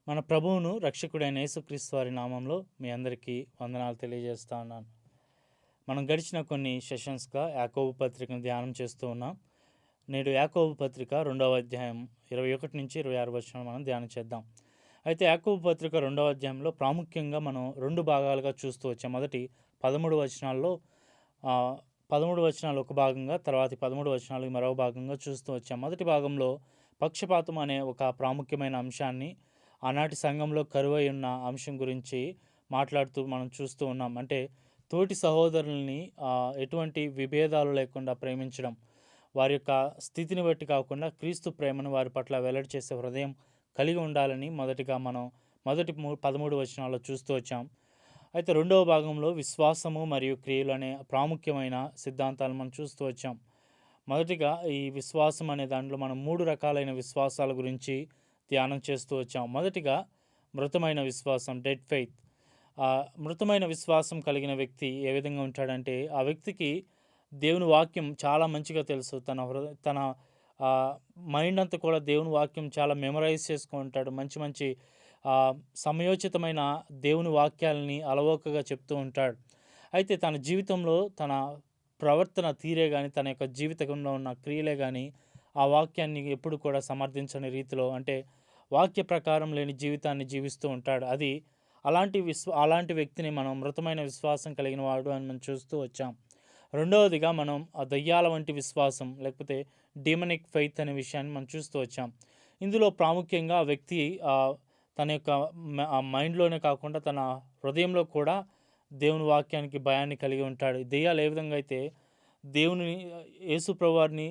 మన ప్రభువును రక్షకుడైన యేసుక్రీస్తు వారి నామంలో మీ అందరికీ వందనాలు తెలియజేస్తా ఉన్నాను. మనం గడిచిన కొన్ని సెషన్స్గా యాకోబు పత్రికను ధ్యానం చేస్తూ ఉన్నాం. నేడు యాకోబు పత్రిక 2వ అధ్యాయం 21-26 వచనాలు మనం ధ్యానం చేద్దాం. అయితే యాకోబు పత్రిక 2వ అధ్యాయంలో ప్రాముఖ్యంగా మనం 2 భాగాలుగా చూస్తూ వచ్చాం. మొదటి 13 వచనాల్లో 13 వచనాలు ఒక భాగంగా, తర్వాతి 13 వచనాలు మరో భాగంగా చూస్తూ వచ్చాం. మొదటి భాగంలో పక్షపాతం అనే ఒక ప్రాముఖ్యమైన అంశాన్ని, ఆనాటి సంఘంలో కరువై ఉన్న అంశం గురించి మాట్లాడుతూ మనం చూస్తూ ఉన్నాం. అంటే తోటి సహోదరుల్ని ఎటువంటి విభేదాలు లేకుండా ప్రేమించడం, వారి యొక్క స్థితిని బట్టి కాకుండా క్రీస్తు ప్రేమను వారి పట్ల వెల్లడి చేసే హృదయం కలిగి ఉండాలని మొదటిగా మనం మొదటి 13 వచనాల్లో చూస్తూ వచ్చాం. అయితే రెండవ భాగంలో విశ్వాసము మరియు క్రియలు అనే ప్రాముఖ్యమైన సిద్ధాంతాలు మనం చూస్తూ వచ్చాం. మొదటిగా ఈ విశ్వాసం అనే దాంట్లో మనం 3 రకాలైన విశ్వాసాల గురించి ధ్యానం చేస్తూ వచ్చాం. మొదటిగా మృతమైన విశ్వాసం, డెడ్ ఫెయిత్. మృతమైన విశ్వాసం కలిగిన వ్యక్తి ఏ విధంగా ఉంటాడంటే, ఆ వ్యక్తికి దేవుని వాక్యం చాలా మంచిగా తెలుసు. తన మైండ్ అంతా కూడా దేవుని వాక్యం చాలా మెమరైజ్ చేసుకుంటాడు. మంచి మంచి సమయోచితమైన దేవుని వాక్యాలని అలవోకగా చెప్తూ ఉంటాడు. అయితే తన జీవితంలో తన ప్రవర్తన తీరే కానీ, తన యొక్క జీవితంలో ఉన్న క్రియలే కానీ ఆ వాక్యాన్ని ఎప్పుడు కూడా సమర్థించని రీతిలో, అంటే వాక్య ప్రకారం లేని జీవితాన్ని జీవిస్తూ ఉంటాడు. అలాంటి వ్యక్తిని మనం మృతమైన విశ్వాసం కలిగిన వాడు అని మనం చూస్తూ వచ్చాం. రెండవదిగా మనం దయ్యాల వంటి విశ్వాసం, లేకపోతే డీమనిక్ ఫెయిత్ అనే విషయాన్ని మనం చూస్తూ వచ్చాం. ఇందులో ప్రాముఖ్యంగా ఆ వ్యక్తి తన యొక్క మైండ్లోనే కాకుండా తన హృదయంలో కూడా దేవుని వాక్యానికి భయాన్ని కలిగి ఉంటాడు. దెయ్యాలు ఏ విధంగా అయితే దేవుని, యేసు ప్రభువారిని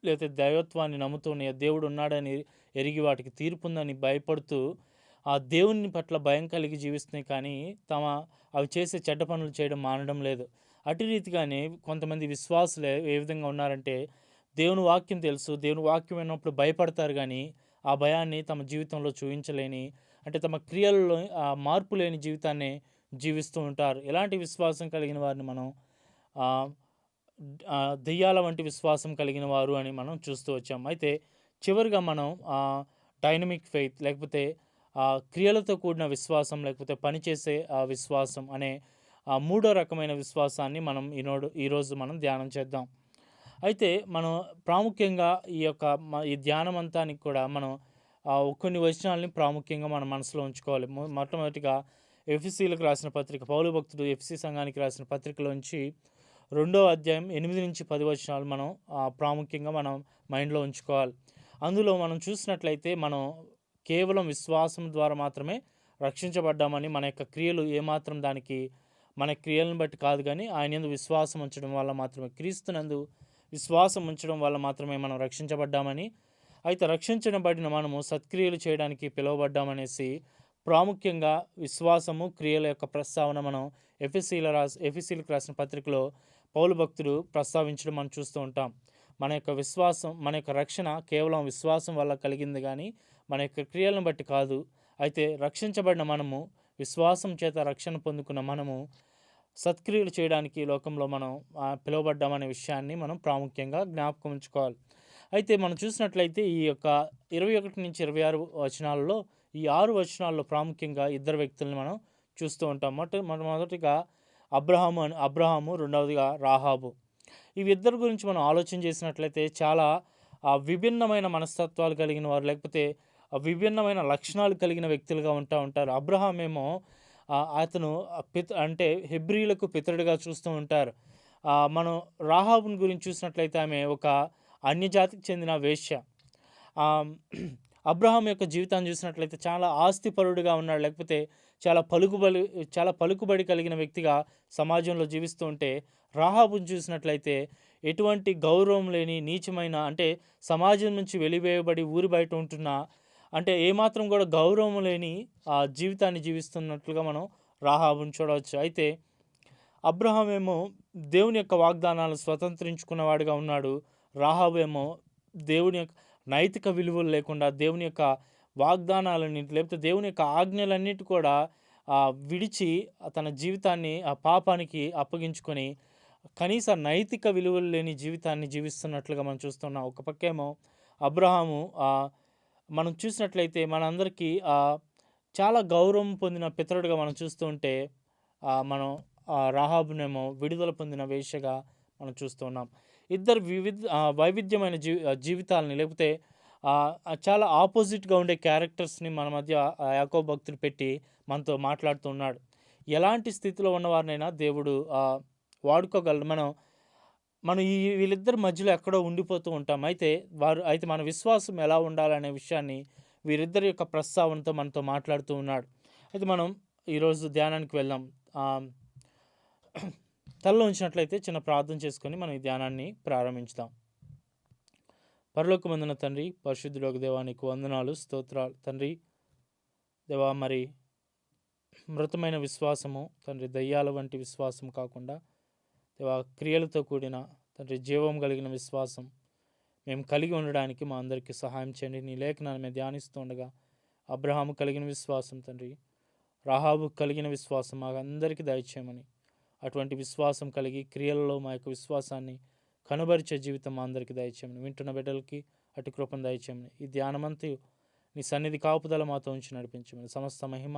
లేకపోతే దైవత్వాన్ని నమ్ముతూనే దేవుడు ఉన్నాడని ఎరిగి వాటికి తీర్పుందని భయపడుతూ ఆ దేవుని పట్ల భయం కలిగి జీవిస్తున్నాయి, కానీ అవి చేసే చెడ్డ పనులు చేయడం మానడం లేదు. అటు రీతిగానే కొంతమంది విశ్వాసులు ఏ విధంగా ఉన్నారంటే, దేవుని వాక్యం తెలుసు, దేవుని వాక్యం విన్నప్పుడు భయపడతారు, కానీ ఆ భయాన్ని తమ జీవితంలో చూపించలేని, అంటే తమ క్రియల్లో మార్పు లేని జీవితాన్ని జీవిస్తూ ఉంటారు. ఇలాంటి విశ్వాసం కలిగిన వారిని మనం దెయ్యాల వంటి విశ్వాసం కలిగిన వారు అని మనం చూస్తూ వచ్చాం. అయితే చివరిగా మనం డైనమిక్ ఫెయిత్, లేకపోతే క్రియలతో కూడిన విశ్వాసం, లేకపోతే పనిచేసే విశ్వాసం అనే మూడో రకమైన విశ్వాసాన్ని మనం ఈరోజు మనం ధ్యానం చేద్దాం. అయితే మనం ప్రాముఖ్యంగా ఈ ధ్యానం అంతానికి కూడా మనం కొన్ని వచనాలని ప్రాముఖ్యంగా మన మనసులో ఉంచుకోవాలి. మొట్టమొదటిగా ఎఫెసీయులకు రాసిన పత్రిక, పౌలు భక్తుడు ఎఫెసీ సంఘానికి రాసిన పత్రికలోంచి 2వ అధ్యాయం 8-10 వచనాలు మనం ప్రాముఖ్యంగా మనం మైండ్లో ఉంచుకోవాలి. అందులో మనం చూసినట్లయితే మనం కేవలం విశ్వాసం ద్వారా మాత్రమే రక్షించబడ్డామని, మన యొక్క క్రియలు ఏమాత్రం దానికి, మన క్రియలను బట్టి కాదు, కానీ ఆయన యందు విశ్వాసం ఉంచడం వల్ల మాత్రమే, క్రీస్తునందు విశ్వాసం ఉంచడం వల్ల మాత్రమే మనం రక్షించబడ్డామని, అయితే రక్షించబడిన మనము సత్క్రియలు చేయడానికి పిలువబడ్డామనేసి ప్రాముఖ్యంగా విశ్వాసము, క్రియల యొక్క ప్రస్తావన మనం ఎఫెసీలకు రాసిన పత్రికలో పౌలు భక్తుడు ప్రస్తావించడం మనం చూస్తూ ఉంటాం. మన యొక్క విశ్వాసం, మన యొక్క రక్షణ కేవలం విశ్వాసం వల్ల కలిగింది, కానీ మన యొక్క క్రియలను బట్టి కాదు. అయితే రక్షించబడిన మనము, విశ్వాసం చేత రక్షణ పొందుకున్న మనము సత్క్రియలు చేయడానికి లోకంలో మనం పిలువబడ్డామనే విషయాన్ని మనం ప్రాముఖ్యంగా జ్ఞాపకం ఉంచుకోవాలి. అయితే మనం చూసినట్లయితే ఈ యొక్క 21-26 వచనాలలో, ఈ 6 వచనాల్లో ప్రాముఖ్యంగా ఇద్దరు వ్యక్తుల్ని మనం చూస్తూ ఉంటాం. మొదటిగా అబ్రహాము, రెండవదిగా రాహాబు. ఇద్దరు గురించి మనం ఆలోచన చేసినట్లయితే చాలా విభిన్నమైన మనస్తత్వాలు కలిగిన వారు, లేకపోతే విభిన్నమైన లక్షణాలు కలిగిన వ్యక్తులుగా ఉంటారు. అబ్రహాం ఏమో అతను అంటే హెబ్రీలకు పితరుడిగా చూస్తూ ఉంటారు. మనం రాహాబుని గురించి చూసినట్లయితే ఆమె ఒక అన్యజాతికి చెందిన వేశ్య. అబ్రహాం యొక్క జీవితాన్ని చూసినట్లయితే చాలా ఆస్తిపరుడుగా ఉన్నాడు, లేకపోతే చాలా పలుకుబడి కలిగిన వ్యక్తిగా సమాజంలో జీవిస్తూ ఉంటే, రాహాబుని చూసినట్లయితే ఎటువంటి గౌరవం లేని నీచమైన, అంటే సమాజం నుంచి వెలివేయబడి ఊరి బయట ఉంటున్న, అంటే ఏమాత్రం కూడా గౌరవం లేని జీవితాన్ని జీవిస్తున్నట్లుగా మనం రాహాబుని చూడవచ్చు. అయితే అబ్రహాం ఏమో దేవుని యొక్క వాగ్దానాలను స్వతంత్రించుకున్నవాడిగా ఉన్నాడు. రాహాబు ఏమో దేవుని యొక్క నైతిక విలువలు లేకుండా, దేవుని యొక్క వాగ్దానాలన్నింటి, లేకపోతే దేవుని యొక్క ఆజ్ఞలన్నిటి కూడా విడిచి తన జీవితాన్ని ఆ పాపానికి అప్పగించుకొని కనీస నైతిక విలువలు లేని జీవితాన్ని జీవిస్తున్నట్లుగా మనం చూస్తున్నాం. ఒక పక్కేమో అబ్రహాము మనం చూసినట్లయితే మనందరికీ చాలా గౌరవం పొందిన పితరుడిగా మనం చూస్తూ ఉంటే మనం రాహాబునేమో విడుదల పొందిన వేశ్యగా మనం చూస్తూ ఉన్నాం. ఇద్దరు వైవిధ్యమైన జీవితాలని లేకపోతే చాలా ఆపోజిట్‌గా ఉండే క్యారెక్టర్స్‌ని మన మధ్య యాకోబు భక్తుడు పెట్టి మనతో మాట్లాడుతూ ఉన్నాడు. ఎలాంటి స్థితిలో ఉన్నవారినైనా దేవుడు వాడుకోగలడు. మనం మనం వీళ్ళిద్దరి మధ్యలో ఎక్కడో ఉండిపోతూ ఉంటాం. అయితే మన విశ్వాసం ఎలా ఉండాలనే విషయాన్ని వీరిద్దరి యొక్క ప్రస్తావనతో మనతో మాట్లాడుతూ ఉన్నాడు. అయితే మనం ఈరోజు ధ్యానానికి వెళ్దాం. తలలో ఉంచినట్లయితే చిన్న ప్రార్థన చేసుకొని మనం ఈ ధ్యానాన్ని ప్రారంభించుదాం. పరలోకమందున తండ్రి, పరిశుద్ధుడగు దేవా, నీకు వందనాలు, స్తోత్రాలు తండ్రి. దేవా, మరి మృతమైన విశ్వాసము తండ్రి, దయ్యాల వంటి విశ్వాసం కాకుండా దేవా, క్రియలతో కూడిన తండ్రి జీవం కలిగిన విశ్వాసం మేము కలిగి ఉండడానికి మా అందరికీ సహాయం చేయండి. నీ లేఖనాన్ని మేము ధ్యానిస్తూ ఉండగా అబ్రహాము కలిగిన విశ్వాసం తండ్రి, రాహాబు కలిగిన విశ్వాసం మాకు అందరికీ దయచేయమని, అటువంటి విశ్వాసం కలిగి క్రియలలో మా యొక్క విశ్వాసాన్ని కనుబరిచే జీవితం మా అందరికీ దయచేయమని, వింటున్న బిడ్డలకి అటు కృపను దయచేయమని, ఈ ధ్యానమంతా నీ సన్నిధి కాపుదల మాతో ఉంచి నడిపించమని, సమస్త మహిమ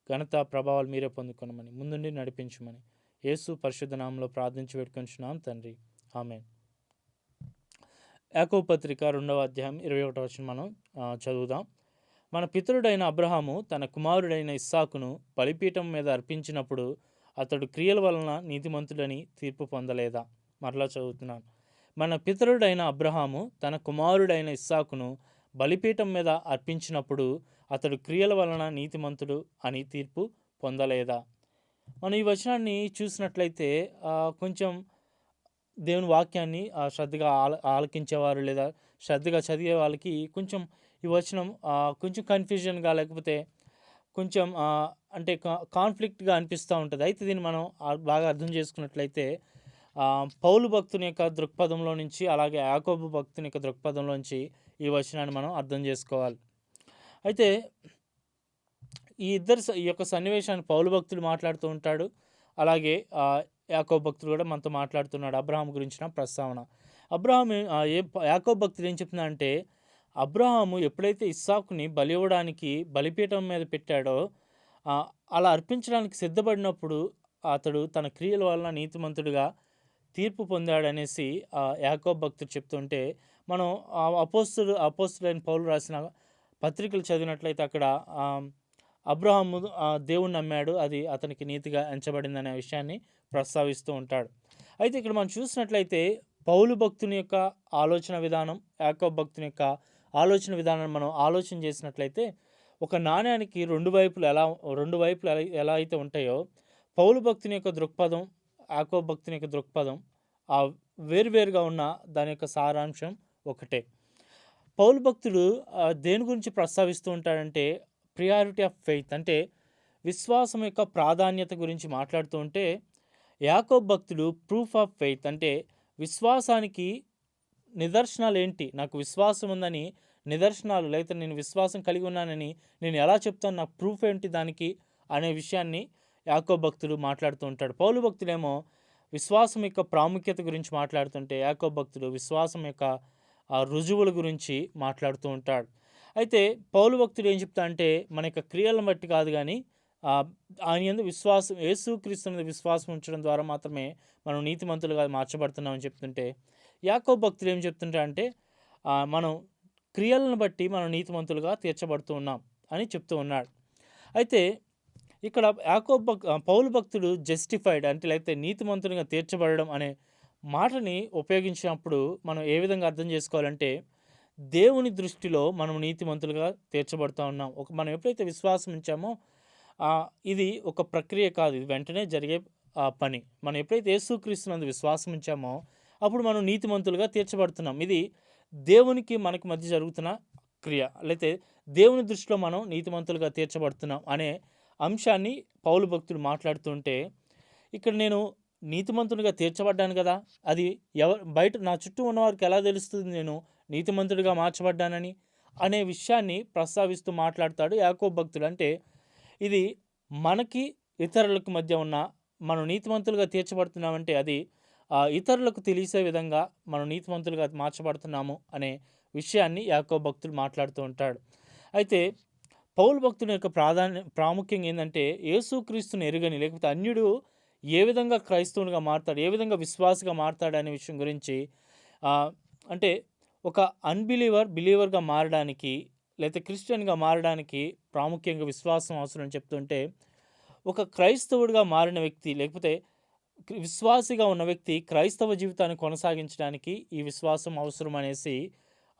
ఘనత ప్రభావాలు మీరే పొందుకొనమని, ముందుండి నడిపించమని యేసు పరిశుద్ధ నామంలో ప్రార్థించి పెట్టుకొంచున్నాం తండ్రి, ఆమేన్. యాకోబు పత్రిక 2వ అధ్యాయం 21వ వచనం మనం చదువుదాం. మన పితరుడైన అబ్రహాము తన కుమారుడైన ఇస్సాకును బలిపీఠం మీద అర్పించినప్పుడు అతడు క్రియల వలన నీతిమంతుడని తీర్పు పొందలేదా? మరలా చదువుతున్నాను. మన పితరుడైన అబ్రహాము తన కుమారుడైన ఇస్సాకును బలిపీఠం మీద అర్పించినప్పుడు అతడు క్రియల వలన నీతిమంతుడు అని తీర్పు పొందలేదా? మనం ఈ వచనాన్ని చూసినట్లయితే కొంచెం దేవుని వాక్యాన్ని శ్రద్ధగా ఆలకించేవారు లేదా శ్రద్ధగా చదివే వాళ్ళకి కొంచెం ఈ వచనం కొంచెం కన్ఫ్యూజన్గా లేకపోతే కొంచెం అంటే కాన్ఫ్లిక్ట్గా అనిపిస్తూ ఉంటుంది. అయితే దీన్ని మనం బాగా అర్థం చేసుకున్నట్లయితే పౌలు భక్తుని యొక్క దృక్పథంలో నుంచి అలాగే యాకోబు భక్తుని యొక్క దృక్పథంలో నుంచి ఈ వచనాన్ని మనం అర్థం చేసుకోవాలి. అయితే ఈ యొక్క సన్నివేశాన్ని పౌలు భక్తుడు మాట్లాడుతూ ఉంటాడు, అలాగే యాకోబు భక్తుడు కూడా మనతో మాట్లాడుతున్నాడు. అబ్రహాం గురించిన ప్రస్తావన. యాకోబు భక్తుడు ఏం చెప్తున్నా అంటే, అబ్రహాము ఎప్పుడైతే ఇస్సాకుని బలి ఇవ్వడానికి బలిపీఠం మీద పెట్టాడో అలా అర్పించడానికి సిద్ధపడినప్పుడు అతడు తన క్రియల వలన నీతిమంతుడిగా తీర్పు పొందాడనేసి యాకోబు భక్తుడు చెప్తుంటే, మనం అపోస్తులైన పౌలు రాసిన పత్రికలు చదివినట్లయితే అక్కడ అబ్రహాము దేవుణ్ణి నమ్మాడు, అది అతనికి నీతిగా ఎంచబడిందనే విషయాన్ని ప్రస్తావిస్తూ ఉంటాడు. అయితే ఇక్కడ మనం చూసినట్లయితే పౌలు భక్తుని యొక్క ఆలోచన విధానం, యాకోబు భక్తుని యొక్క ఆలోచన విధానాన్ని మనం ఆలోచన చేసినట్లయితే ఒక నాణ్యానికి రెండు వైపులు ఎలా అయితే ఉంటాయో పౌలు భక్తుని యొక్క దృక్పథం, యాకోబు భక్తుని యొక్క దృక్పథం వేరువేరుగా ఉన్న దాని యొక్క సారాంశం ఒకటే. పౌలు భక్తుడు దేని గురించి ప్రస్తావిస్తూ ఉంటాడంటే ప్రియారిటీ ఆఫ్ ఫెయిత్, అంటే విశ్వాసం యొక్క ప్రాధాన్యత గురించి మాట్లాడుతూ ఉంటే, యాకోబు భక్తుడు ప్రూఫ్ ఆఫ్ ఫెయిత్, అంటే విశ్వాసానికి నిదర్శనాలు ఏంటి, నాకు విశ్వాసం ఉందని నిదర్శనాలు, లేకపోతే నేను విశ్వాసం కలిగి ఉన్నానని నేను ఎలా చెప్తాను, నాకు ప్రూఫ్ ఏంటి దానికి అనే విషయాన్ని యాకోబు భక్తుడు మాట్లాడుతూ ఉంటాడు. పౌలు భక్తుడేమో విశ్వాసం యొక్క ప్రాముఖ్యత గురించి మాట్లాడుతుంటే, యాకోబు భక్తుడు విశ్వాసం యొక్క రుజువుల గురించి మాట్లాడుతూ ఉంటాడు. అయితే పౌలు భక్తుడు ఏం చెప్తా అంటే, మన యొక్క క్రియలను బట్టి కాదు కానీ ఆయన యందు విశ్వాసం, యేసుక్రీస్తు మీద విశ్వాసం ఉంచడం ద్వారా మాత్రమే మనం నీతిమంతులుగా మార్చబడుతున్నామని చెప్తుంటే, యాకోబు భక్తుడు ఏం చెప్తుంటా అంటే మనం క్రియలను బట్టి మనం నీతిమంతులుగా తీర్చబడుతూ ఉన్నాం అని చెప్తూ ఉన్నాడు. అయితే ఇక్కడ పౌలు భక్తుడు జస్టిఫైడ్ అంటే లేకపోతే నీతిమంతునిగా తీర్చబడడం అనే మాటని ఉపయోగించినప్పుడు మనం ఏ విధంగా అర్థం చేసుకోవాలంటే, దేవుని దృష్టిలో మనం నీతిమంతులుగా తీర్చబడుతూ ఉన్నాం. మనం ఎప్పుడైతే విశ్వాసం ఉంచామో ఇది ఒక ప్రక్రియ కాదు, ఇది వెంటనే జరిగే పని. మనం ఎప్పుడైతే యేసుక్రీస్తునందు విశ్వాసం ఉంచామో అప్పుడు మనం నీతిమంతులుగా తీర్చబడుతున్నాం. ఇది దేవునికి మనకి మధ్య జరుగుతున్న క్రియ, లేకపోతే దేవుని దృష్టిలో మనం నీతిమంతులుగా తీర్చబడుతున్నాం అనే అంశాన్ని పౌలు భక్తుడు మాట్లాడుతుంటే, ఇక్కడ నేను నీతిమంతుడిగా తీర్చబడ్డాను కదా, అది బయట నా చుట్టూ ఉన్నవారికి ఎలా తెలుస్తుంది నేను నీతిమంతుడిగా మార్చబడ్డానని అనే విషయాన్ని ప్రస్తావిస్తూ మాట్లాడతాడు యాకోబు భక్తుడు. అంటే ఇది మనకి ఇతరులకు మధ్య ఉన్న మనం నీతిమంతులుగా తీర్చబడుతున్నామంటే అది ఇతరులకు తెలిసే విధంగా మనం నీతిమంతులుగా మార్చబడుతున్నాము అనే విషయాన్ని యాకోబు భక్తుడు మాట్లాడుతూ ఉంటాడు. అయితే పౌలు భక్తుని యొక్క ప్రాముఖ్యం ఏందంటే, యేసుక్రీస్తుని ఎరుగని లేకపోతే అన్యుడు ఏ విధంగా క్రైస్తవునిగా మారతాడు, ఏ విధంగా విశ్వాసిగా మారతాడు అనే విషయం గురించి ఆహ్, అంటే ఒక బిలీవర్‌గా మారడానికి లేతే క్రిస్టియన్‌గా మారడానికి ప్రాముఖ్యంగా విశ్వాసం అవసరం అని చెప్తుంటే, ఒక క్రైస్తవుడిగా మారిన వ్యక్తి లేకపోతే విశ్వాసిగా ఉన్న వ్యక్తి క్రైస్తవ జీవితాన్ని కొనసాగించడానికి ఈ విశ్వాసం అవసరం అనేసి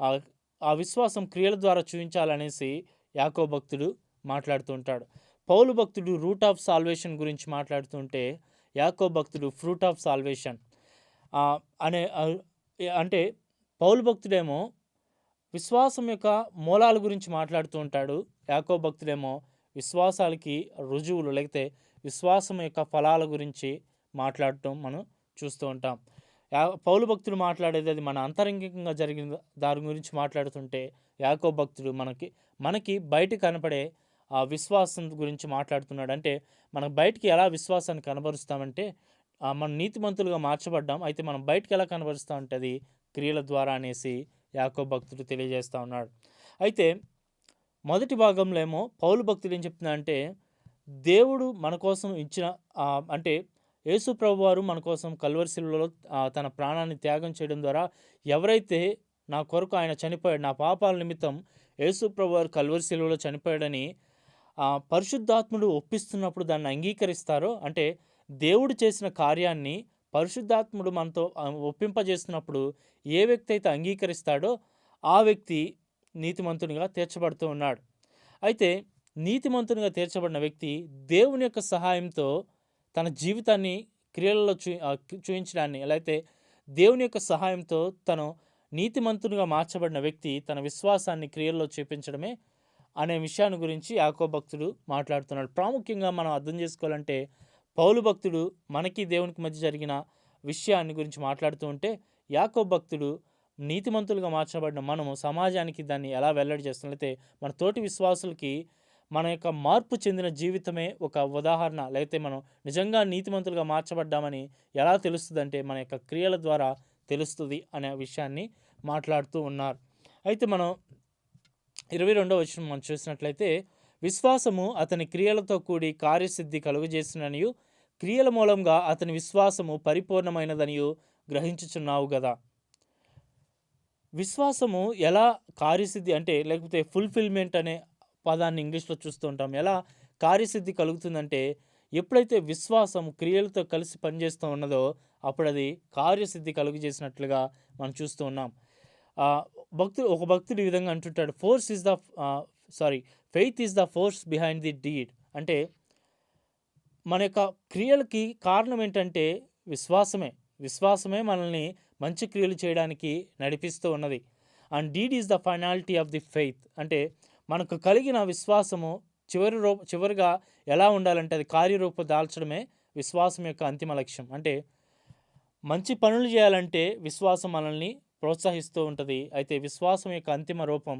ఆహ్, ఆ విశ్వాసం క్రియల ద్వారా చూయించాలనేసి యాకోబు భక్తుడు మాట్లాడుతూ ఉంటాడు. పౌలు భక్తుడు రూట్ ఆఫ్ సాల్వేషన్ గురించి మాట్లాడుతుంటే, యాకోబు భక్తుడు ఫ్రూట్ ఆఫ్ సాల్వేషన్ ఆహ్, అనే అంటే పౌలు భక్తుడేమో విశ్వాసం యొక్క మూలాల గురించి మాట్లాడుతూ ఉంటాడు. యాకోబు భక్తుడేమో విశ్వాసాలకి రుజువులు లేకపోతే విశ్వాసం యొక్క ఫలాల గురించి మాట్లాడటం మనం చూస్తూ ఉంటాం. పౌలు భక్తుడు మాట్లాడేది అది మన అంతరంగికంగా జరిగిన దాని గురించి మాట్లాడుతుంటే, యాకోబు భక్తుడు మనకి బయట కనపడే ఆ విశ్వాసం గురించి మాట్లాడుతున్నాడు. అంటే మనం బయటికి ఎలా విశ్వాసాన్ని కనబరుస్తామంటే, మనం నీతిమంతులుగా మార్చబడ్డాం. అయితే మనం బయటికి ఎలా కనబరుస్తామంటే అది క్రియల ద్వారా అనేసి యాకోబు భక్తుడు తెలియజేస్తూ ఉన్నాడు. అయితే మొదటి భాగంలో ఏమో పౌలు భక్తుడు ఏం చెప్తున్నాడంటే, దేవుడు మన కోసం ఇచ్చిన అంటే యేసు ప్రభువారు మన కోసం కల్వరి శిలువలో తన ప్రాణాన్ని త్యాగం చేయడం ద్వారా ఎవరైతే నా కొరకు ఆయన చనిపోయాడు, నా పాపాల నిమిత్తం యేసు ప్రభువారు కల్వరి శిలువలో చనిపోయాడని పరిశుద్ధాత్ముడు ఒప్పిస్తున్నప్పుడు దాన్ని అంగీకరిస్తారో, అంటే దేవుడు చేసిన కార్యాన్ని పరిశుద్ధాత్ముడు మనతో ఒప్పింపజేస్తున్నప్పుడు ఏ వ్యక్తి అయితే అంగీకరిస్తాడో ఆ వ్యక్తి నీతిమంతునిగా తీర్చబడుతూ ఉన్నాడు. అయితే నీతిమంతునిగా తీర్చబడిన వ్యక్తి దేవుని యొక్క సహాయంతో తన జీవితాన్ని క్రియలలో చూయించడాన్ని ఎలా అయితే దేవుని యొక్క సహాయంతో తను నీతిమంతునిగా మార్చబడిన వ్యక్తి తన విశ్వాసాన్ని క్రియల్లో చూపించడమే అనే విషయాన్ని గురించి యాకోబు భక్తుడు మాట్లాడుతున్నాడు. ప్రాముఖ్యంగా మనం అర్థం చేసుకోవాలంటే పౌలు భక్తుడు మనకి దేవునికి మధ్య జరిగిన విషయాన్ని గురించి మాట్లాడుతూ ఉంటే, యాకోబు భక్తుడు నీతిమంతులుగా మార్చబడిన మనము సమాజానికి దాన్ని ఎలా వెల్లడి చేస్తాం, లేకపోతే మన తోటి విశ్వాసులకి మన యొక్క మార్పు చెందిన జీవితమే ఒక ఉదాహరణ, లేకపోతే మనం నిజంగా నీతిమంతులుగా మార్చబడ్డామని ఎలా తెలుస్తుందంటే మన యొక్క క్రియల ద్వారా తెలుస్తుంది అనే విషయాన్ని మాట్లాడుతూ ఉన్నారు. అయితే మనం 22వ వచనం మనం చూసినట్లయితే, విశ్వాసము అతని క్రియలతో కూడి కార్యసిద్ధి కలుగజేసిననియు క్రియల మూలంగా అతని విశ్వాసము పరిపూర్ణమైనదనియు గ్రహించుచున్నావు కదా. విశ్వాసము ఎలా కార్యసిద్ధి అంటే లేకపోతే ఫుల్ఫిల్మెంట్ అనే పదాన్ని ఇంగ్లీష్లో చూస్తూ ఉంటాం. ఎలా కార్యసిద్ధి కలుగుతుందంటే, ఎప్పుడైతే విశ్వాసం క్రియలతో కలిసి పనిచేస్తూ ఉన్నదో అప్పుడు అది కార్యసిద్ధి కలుగజేసినట్లుగా మనం చూస్తూ ఉన్నాం. ఒక భక్తుడు ఈ విధంగా అంటుంటాడు, faith is the force behind the deed. అంటే మన యొక్క క్రియలకి కారణం ఏంటంటే విశ్వాసమే మనల్ని మంచి క్రియలు చేయడానికి నడిపిస్తూ ఉన్నది. And deed is the finality of the faith. అంటే మనకు కలిగిన విశ్వాసము చివరిగా ఎలా ఉండాలంటే అది కార్యరూపం దాల్చడమే విశ్వాసం యొక్క అంతిమ లక్ష్యం. అంటే మంచి పనులు చేయాలంటే విశ్వాసం మనల్ని ప్రోత్సహిస్తూ ఉంటుంది. అయితే విశ్వాసం యొక్క అంతిమ రూపం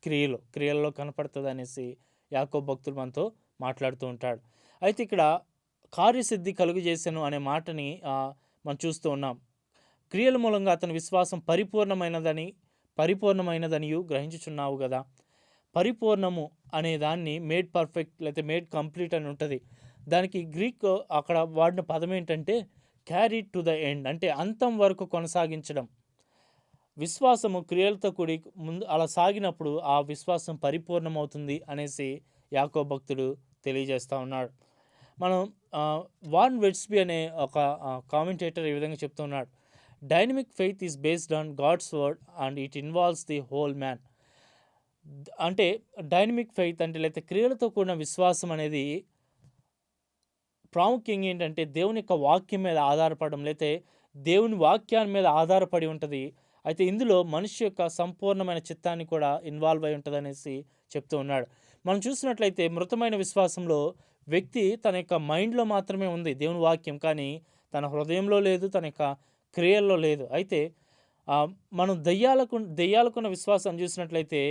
క్రియల్లో కనపడుతుంది అనేసి యాకోబు భక్తుడు మనతో మాట్లాడుతూ ఉంటాడు. అయితే ఇక్కడ కార్యసిద్ధి కలుగజేసెను అనే మాటని మనం చూస్తూ ఉన్నాం. క్రియల మూలంగా అతని విశ్వాసం పరిపూర్ణమైనదనియు గ్రహించుచున్నావు కదా. పరిపూర్ణము అనే దాన్ని మేడ్ పర్ఫెక్ట్ లేకపోతే మేడ్ కంప్లీట్ అని ఉంటుంది. దానికి గ్రీక్ అక్కడ వాడిన పదం ఏంటంటే క్యారీ టు ద ఎండ్, అంటే అంతం వరకు కొనసాగించడం. విశ్వాసము క్రియలతో కూడి ముందు అలా సాగినప్పుడు ఆ విశ్వాసం పరిపూర్ణమవుతుంది అనేసి యాకోబు భక్తుడు తెలియజేస్తూ ఉన్నాడు. మనం వాన్ వెట్స్బీ అనే ఒక కామెంటేటర్ ఈ విధంగా చెప్తున్నాడు, dynamic faith is based on God's word and it involves the whole man. అంటే డైనమిక్ ఫెయిత్ అంటే లేకపోతే క్రియలతో కూడిన విశ్వాసం అనేది ప్రాముఖ్యంగా ఏంటంటే దేవుని యొక్క వాక్యం మీద ఆధారపడడం, లేకపోతే దేవుని వాక్యాన్ని మీద ఆధారపడి ఉంటుంది. అయితే ఇందులో మనిషి యొక్క సంపూర్ణమైన చిత్తాన్ని కూడా ఇన్వాల్వ్ అయి ఉంటుంది అనేసి చెప్తూ ఉన్నాడు. మనం చూసినట్లయితే మృతమైన విశ్వాసంలో వ్యక్తి తన యొక్క మైండ్లో మాత్రమే ఉంది దేవుని వాక్యం, కానీ తన హృదయంలో లేదు, తన యొక్క క్రియల్లో లేదు. అయితే మనం దెయ్యాలకున్న విశ్వాసం చూసినట్లయితే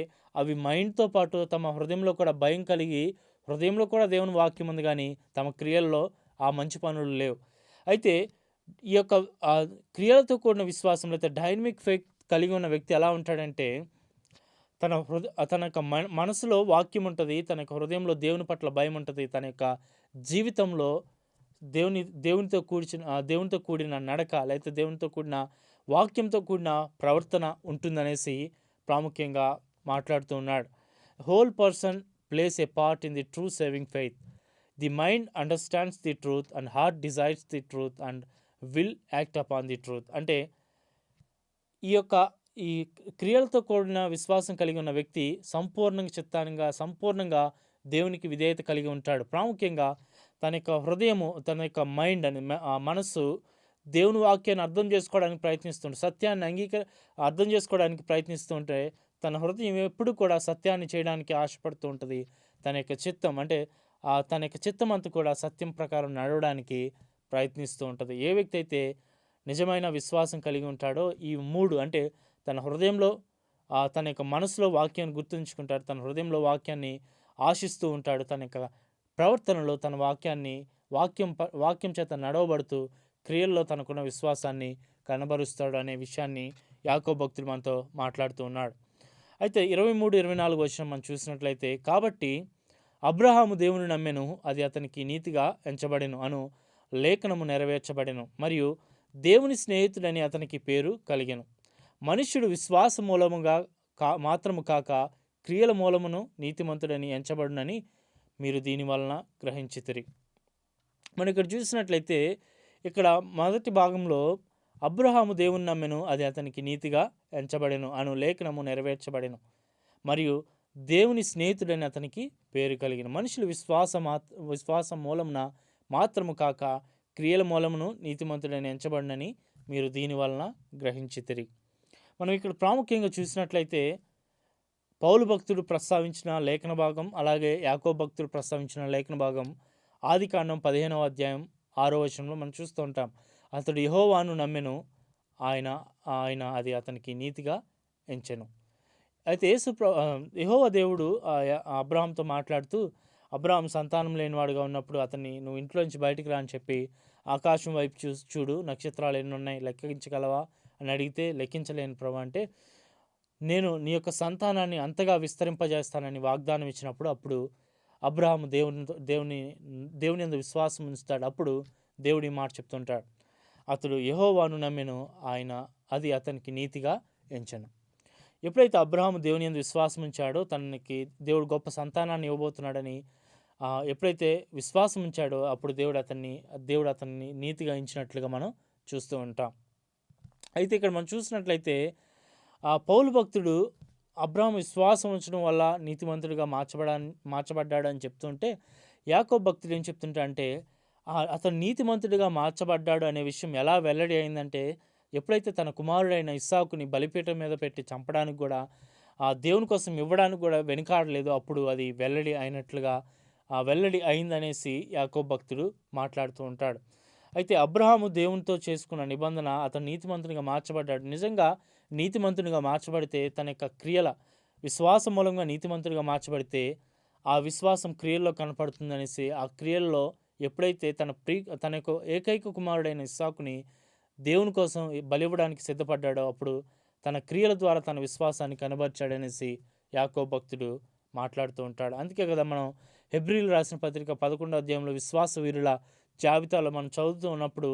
అవి మైండ్తో పాటు తమ హృదయంలో కూడా భయం కలిగి హృదయంలో కూడా దేవుని వాక్యం ఉంది, కానీ తమ క్రియల్లో ఆ మంచి పనులు లేవు. అయితే ఈ యొక్క క్రియలతో కూడిన విశ్వాసం అయితే డైనమిక్ ఫెయిత్ కలిగి ఉన్న వ్యక్తి ఎలా ఉంటాడంటే తన యొక్క మనసులో వాక్యం ఉంటుంది, తన యొక్క హృదయంలో దేవుని పట్ల భయం ఉంటుంది, తన యొక్క జీవితంలో దేవునితో కూడిన నడక, లేకపోతే దేవునితో కూడిన వాక్యంతో కూడిన ప్రవర్తన ఉంటుందనేసి ప్రాముఖ్యంగా మాట్లాడుతూ ఉన్నాడు. Whole person place A part in the true saving faith. The mind understands the truth and heart desires the truth and will act upon the truth. అంటే ఈ క్రియలతో కూడిన విశ్వాసం కలిగి ఉన్న వ్యక్తి సంపూర్ణంగా దేవునికి విధేయత కలిగి ఉంటాడు. ప్రాముఖ్యంగా తన యొక్క హృదయము, తన యొక్క మైండ్ అని మనస్సు దేవుని వాక్యాన్ని అర్థం చేసుకోవడానికి ప్రయత్నిస్తుంటే, సత్యాన్ని అర్థం చేసుకోవడానికి ప్రయత్నిస్తుంటే, తన హృదయం ఎప్పుడు కూడా సత్యాన్ని చేయడానికి ఆశపడుతూ ఉంటుంది. తన యొక్క చిత్తం అంతా కూడా సత్యం ప్రకారం నడవడానికి ప్రయత్నిస్తూ ఉంటుంది. ఏ వ్యక్తి అయితే నిజమైన విశ్వాసం కలిగి ఉంటాడో, ఈ మూడు అంటే తన హృదయంలో తన యొక్క మనసులో వాక్యాన్ని గుర్తుంచుకుంటాడు, తన హృదయంలో వాక్యాన్ని ఆశిస్తూ ఉంటాడు, తన యొక్క ప్రవర్తనలో తన వాక్యం చేత నడవబడుతూ క్రియల్లో తనకున్న విశ్వాసాన్ని కనబరుస్తాడు అనే విషయాన్ని యాకోబు భక్తుడు మనతో మాట్లాడుతూ ఉన్నాడు. అయితే 23-24 వచనం మనం చూసినట్లయితే, కాబట్టి అబ్రహాము దేవుని నమ్మెను, అది అతనికి నీతిగా ఎంచబడెను అను లేఖనము నెరవేర్చబడెను, మరియు దేవుని స్నేహితుడని అతనికి పేరు కలిగెను. మనుష్యుడు విశ్వాస మూలముగా మాత్రము కాక క్రియల మూలమును నీతిమంతుడని ఎంచబడునని మీరు దీని వలన గ్రహించితిరి. మనం ఇక్కడ చూసినట్లయితే, ఇక్కడ మొదటి భాగంలో అబ్రహాము దేవుని నమ్మెను, అది అతనికి నీతిగా ఎంచబడెను అను లేఖనము నెరవేర్చబడెను, మరియు దేవుని స్నేహితుడని అతనికి పేరు కలిగిన. మనుషులు విశ్వాసం మూలమున మాత్రము కాక క్రియల మూలమును నీతిమంతుడని ఎంచబడినని మీరు దీని వలన గ్రహించితిరి. మనం ఇక్కడ ప్రాముఖ్యంగా చూసినట్లయితే, పౌలు భక్తుడు ప్రస్తావించిన లేఖన భాగం, అలాగే యాకోబు భక్తుడు ప్రస్తావించిన లేఖన భాగం ఆదికాండం 15వ అధ్యాయం 6వ వచనంలో మనం చూస్తూ ఉంటాం. అతడు యెహోవాను నమ్మెను, ఆయన అది అతనికి నీతిగా ఎంచెను. అయితే యెహోవా దేవుడు అబ్రహాంతో మాట్లాడుతూ, అబ్రహాం సంతానం లేనివాడుగా ఉన్నప్పుడు అతన్ని నువ్వు ఇంట్లోంచి బయటికి రా అని చెప్పి ఆకాశం వైపు చూడు, నక్షత్రాలు ఎన్ని ఉన్నాయి, లెక్కించగలవా అని అడిగితే, లెక్కించలేను ప్రభు అంటే, నేను నీ యొక్క సంతానాన్ని అంతగా విస్తరింపజేస్తానని వాగ్దానం ఇచ్చినప్పుడు, అప్పుడు అబ్రహాము దేవుని యందు విశ్వాసం ఉంచుతాడు. అప్పుడు దేవుడి మాట చెప్తుంటాడు, అతడు యెహోవాను నమ్మెను, అది అతనికి నీతిగా ఎంచెను. ఎప్పుడైతే అబ్రహాము దేవుని యందు విశ్వాసం ఉంచాడో, తనకి దేవుడు గొప్ప సంతానాన్ని ఇవ్వబోతున్నాడని ఎప్పుడైతే విశ్వాసం ఉంచాడో, అప్పుడు దేవుడు అతన్ని నీతిగా ఎంచినట్లుగా మనం చూస్తూ ఉంటాం. అయితే ఇక్కడ మనం చూసినట్లయితే, పౌలు భక్తుడు అబ్రహాము విశ్వాసం ఉంచడం వల్ల నీతిమంతుడిగా మార్చబడ్డాడు అని చెప్తుంటే, యాకోబు భక్తుడు ఏం చెప్తుంటా అంటే, అతను నీతిమంతుడిగా మార్చబడ్డాడు అనే విషయం ఎలా వెల్లడి అయిందంటే, ఎప్పుడైతే తన కుమారుడైన ఇస్సాకుని బలిపీఠం మీద పెట్టి చంపడానికి కూడా, దేవుని కోసం ఇవ్వడానికి కూడా వెనుకాడలేదు, అప్పుడు అది వెల్లడి అయిందనేసి యాకోబు భక్తుడు మాట్లాడుతూ ఉంటాడు. అయితే అబ్రహాము దేవునితో చేసుకున్న నిబంధన, అతను నీతిమంతునిగా మార్చబడ్డాడు. నిజంగా నీతిమంతునిగా మార్చబడితే, తన యొక్క క్రియల విశ్వాసం మూలంగా నీతిమంతునిగా మార్చబడితే, ఆ విశ్వాసం క్రియల్లో కనపడుతుందనేసి, ఆ క్రియల్లో ఎప్పుడైతే తన యొక్క ఏకైక కుమారుడైన ఇస్సాకుని దేవుని కోసం బలివ్వడానికి సిద్ధపడ్డాడో, అప్పుడు తన క్రియల ద్వారా తన విశ్వాసాన్ని కనబర్చాడనేసి యాకోబు భక్తుడు మాట్లాడుతూ ఉంటాడు. అందుకే కదా మనం హెబ్రీలు రాసిన పత్రిక 11వ అధ్యాయంలో విశ్వాస వీరుల జాబితాలో మనం చదువుతూ ఉన్నప్పుడు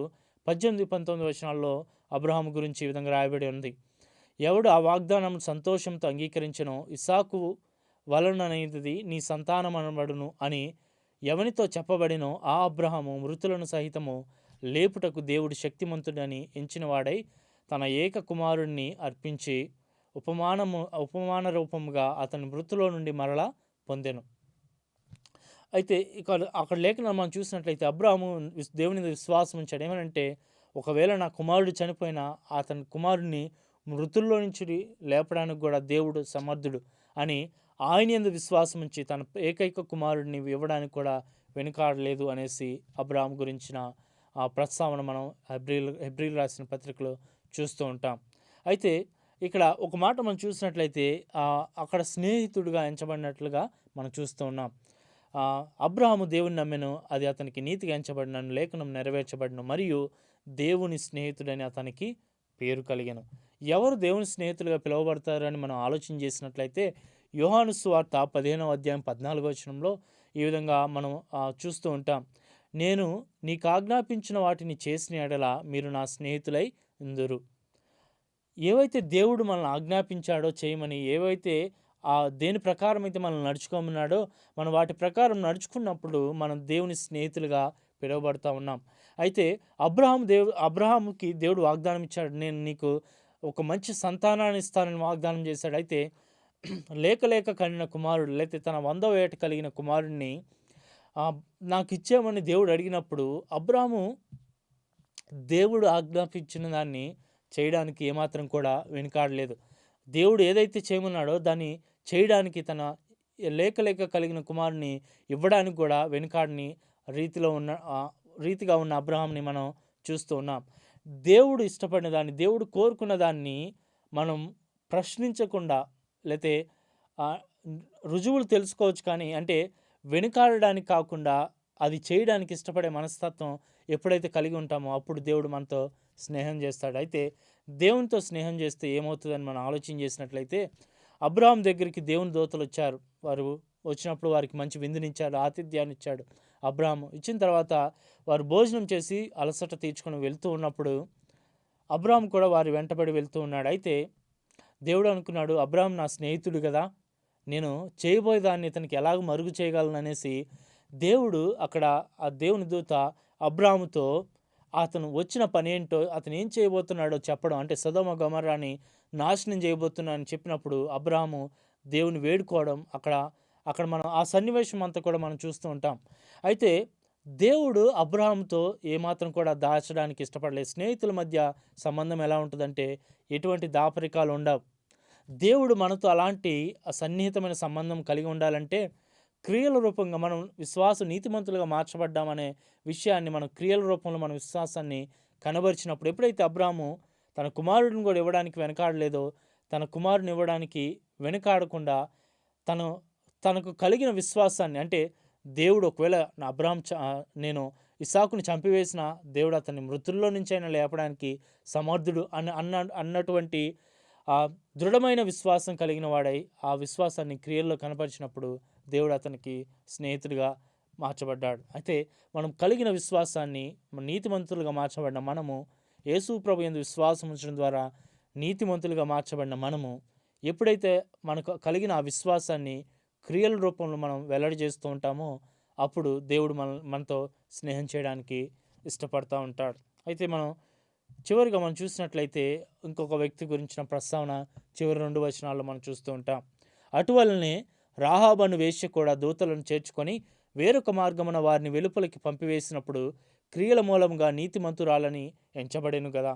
18-19 వచనాల్లో అబ్రహాము గురించి ఈ విధంగా రాయబడి ఉంది. ఎవడు ఆ వాగ్దానం సంతోషంతో అంగీకరించెనో, ఇస్సాకు వలననేది నీ సంతానమనబడును అని ఎవనితో చెప్పబడినో, ఆ అబ్రహాము మృతులను సహితము లేపుటకు దేవుడు శక్తిమంతుడని ఎంచినవాడై తన ఏక కుమారుణ్ణి అర్పించి ఉపమాన రూపముగా అతని మృతులో నుండి మరలా పొందెను. అయితే అక్కడ లేఖనం మనం చూసినట్లయితే, అబ్రహాము దేవుని మీద విశ్వాసం ఉంచాడు. ఏమనంటే, ఒకవేళ నా కుమారుడు చనిపోయినా అతని కుమారుడిని మృతుల్లో నుంచి లేపడానికి కూడా దేవుడు సమర్థుడు అని ఆయన యందు విశ్వాసం ఉంచి తన ఏకైక కుమారుడిని ఇవ్వడానికి కూడా వెనుకాడలేదు అనేసి అబ్రహాము గురించిన ప్రస్తావన మనం హెబ్రీలు రాసిన పత్రికలో చూస్తూ ఉంటాం. అయితే ఇక్కడ ఒక మాట మనం చూసినట్లయితే, అక్కడ స్నేహితుడిగా ఎంచబడినట్లుగా మనం చూస్తూ ఉన్నాం. అబ్రహాము దేవుని నమ్మెను, అది అతనికి నీతిగా ఎంచబడినను లేఖనం నెరవేర్చబడిన, మరియు దేవుని స్నేహితుడని అతనికి పేరు కలిగెను. ఎవరు దేవుని స్నేహితులుగా పిలువబడతారు అని మనం ఆలోచన చేసినట్లయితే యోహాను సువార్త 15వ అధ్యాయం 14వ వచనంలో ఈ విధంగా మనం చూస్తూ ఉంటాం. నేను నీకు ఆజ్ఞాపించిన వాటిని చేసిన యెడల మీరు నా స్నేహితులై ఉందురు. ఏవైతే దేవుడు మనల్ని ఆజ్ఞాపించాడో చేయమని, ఏవైతే దేని ప్రకారం అయితే మనల్ని నడుచుకోమన్నాడో మనం వాటి ప్రకారం నడుచుకున్నప్పుడు మనం దేవుని స్నేహితులుగా పిలువబడతా ఉన్నాం. అయితే అబ్రహాముకి దేవుడు వాగ్దానం ఇచ్చాడు. నేను నీకు ఒక మంచి సంతానాన్ని ఇస్తానని వాగ్దానం చేశాడు. అయితే లేక కనిన కుమారుడు లేతే తన 100వ ఏట కలిగిన కుమారుడిని నాకు ఇచ్చేయమని దేవుడు అడిగినప్పుడు అబ్రాహాము దేవుడు ఆజ్ఞాపించిన దాన్ని చేయడానికి ఏమాత్రం కూడా వెనుకాడలేదు. దేవుడు ఏదైతే చేయమన్నాడో దాన్ని చేయడానికి తన లేక కలిగిన కుమారుని ఇవ్వడానికి కూడా వెనుకాడని రీతిగా ఉన్న అబ్రహాంని మనం చూస్తూ ఉన్నాం. దేవుడు ఇష్టపడిన దాన్ని, దేవుడు కోరుకున్న దాన్ని మనం ప్రశ్నించకుండా లేతే రుజువులు తెలుసుకోవచ్చు, కానీ అంటే వెనుకాడడానికి కాకుండా అది చేయడానికి ఇష్టపడే మనస్తత్వం ఎప్పుడైతే కలిగి ఉంటామో అప్పుడు దేవుడు మనతో స్నేహం చేస్తాడు. అయితే దేవునితో స్నేహం చేస్తే ఏమవుతుందని మనం ఆలోచన చేసినట్లయితే అబ్రహాం దగ్గరికి దేవుని దూతలు వచ్చారు. వారు వచ్చినప్పుడు వారికి మంచి విందునిచ్చాడు, ఆతిథ్యాన్ని ఇచ్చాడు. అబ్రహాము ఇచ్చిన తర్వాత వారు భోజనం చేసి అలసట తీర్చుకొని వెళ్తూ ఉన్నప్పుడు అబ్రహాం కూడా వారి వెంటబడి వెళ్తూ ఉన్నాడు. అయితే దేవుడు అనుకున్నాడు, అబ్రహాం నా స్నేహితుడు కదా, నేను చేయబోయేదాన్ని ఇతనికి ఎలాగ మరుగు చేయగలను అనేసి దేవుడు అక్కడ ఆ దేవుని దూత అబ్రహాముతో అతను వచ్చిన పని ఏంటో, అతను ఏం చేయబోతున్నాడో చెప్పడం, అంటే సొదొమ గొమొర్రాని నాశనం చేయబోతున్నా అని చెప్పినప్పుడు అబ్రహాము దేవుని వేడుకోవడం అక్కడ మనం ఆ సన్నివేశం అంతా కూడా మనం చూస్తూ ఉంటాం. అయితే దేవుడు అబ్రహాముతో ఏమాత్రం కూడా దాచడానికి ఇష్టపడలేదు. స్నేహితుల మధ్య సంబంధం ఎలా ఉంటుందంటే ఎటువంటి దాపరికాలు ఉండవు. దేవుడు మనతో అలాంటి సన్నిహితమైన సంబంధం కలిగి ఉండాలంటే క్రియల రూపంగా మనం నీతిమంతులుగా మార్చబడ్డామనే విషయాన్ని మనం క్రియల రూపంలో మన విశ్వాసాన్ని కనబరిచినప్పుడు, ఎప్పుడైతే అబ్రాహాము తన కుమారుడిని కూడా ఇవ్వడానికి వెనకాడలేదో, తన కుమారుని ఇవ్వడానికి వెనకాడకుండా తనకు కలిగిన విశ్వాసాన్ని, అంటే దేవుడు ఒకవేళ నేను ఇస్సాకుని చంపివేసిన దేవుడు అతన్ని మృతుల్లో నుంచైనా లేపడానికి సమర్థుడు అన్నటువంటి దృఢమైన విశ్వాసం కలిగిన వాడై ఆ విశ్వాసాన్ని క్రియల్లో కనపరిచినప్పుడు దేవుడు అతనికి స్నేహితుడిగా మార్చబడ్డాడు. అయితే మనం కలిగిన విశ్వాసాన్ని నీతిమంతులుగా మార్చబడిన మనము, యేసు ప్రభు యందు విశ్వాసం ఉంచడం ద్వారా నీతిమంతులుగా మార్చబడిన మనము ఎప్పుడైతే మనకు కలిగిన ఆ విశ్వాసాన్ని క్రియల రూపంలో మనం వెల్లడి చేస్తూ ఉంటామో అప్పుడు దేవుడు మనతో స్నేహం చేయడానికి ఇష్టపడతా ఉంటాడు. అయితే చివరిగా మనం చూసినట్లయితే ఇంకొక వ్యక్తి గురించిన ప్రస్తావన చివరి 2 వచనాల్లో మనం చూస్తూ ఉంటాం. అటువలనే రాహాబు అను వేశ్య కూడా దూతలను చేర్చుకొని వేరొక మార్గమున వారిని వెలుపలికి పంపివేసినప్పుడు క్రియల మూలంగా నీతిమంతురాలని ఎంచబడెను కదా.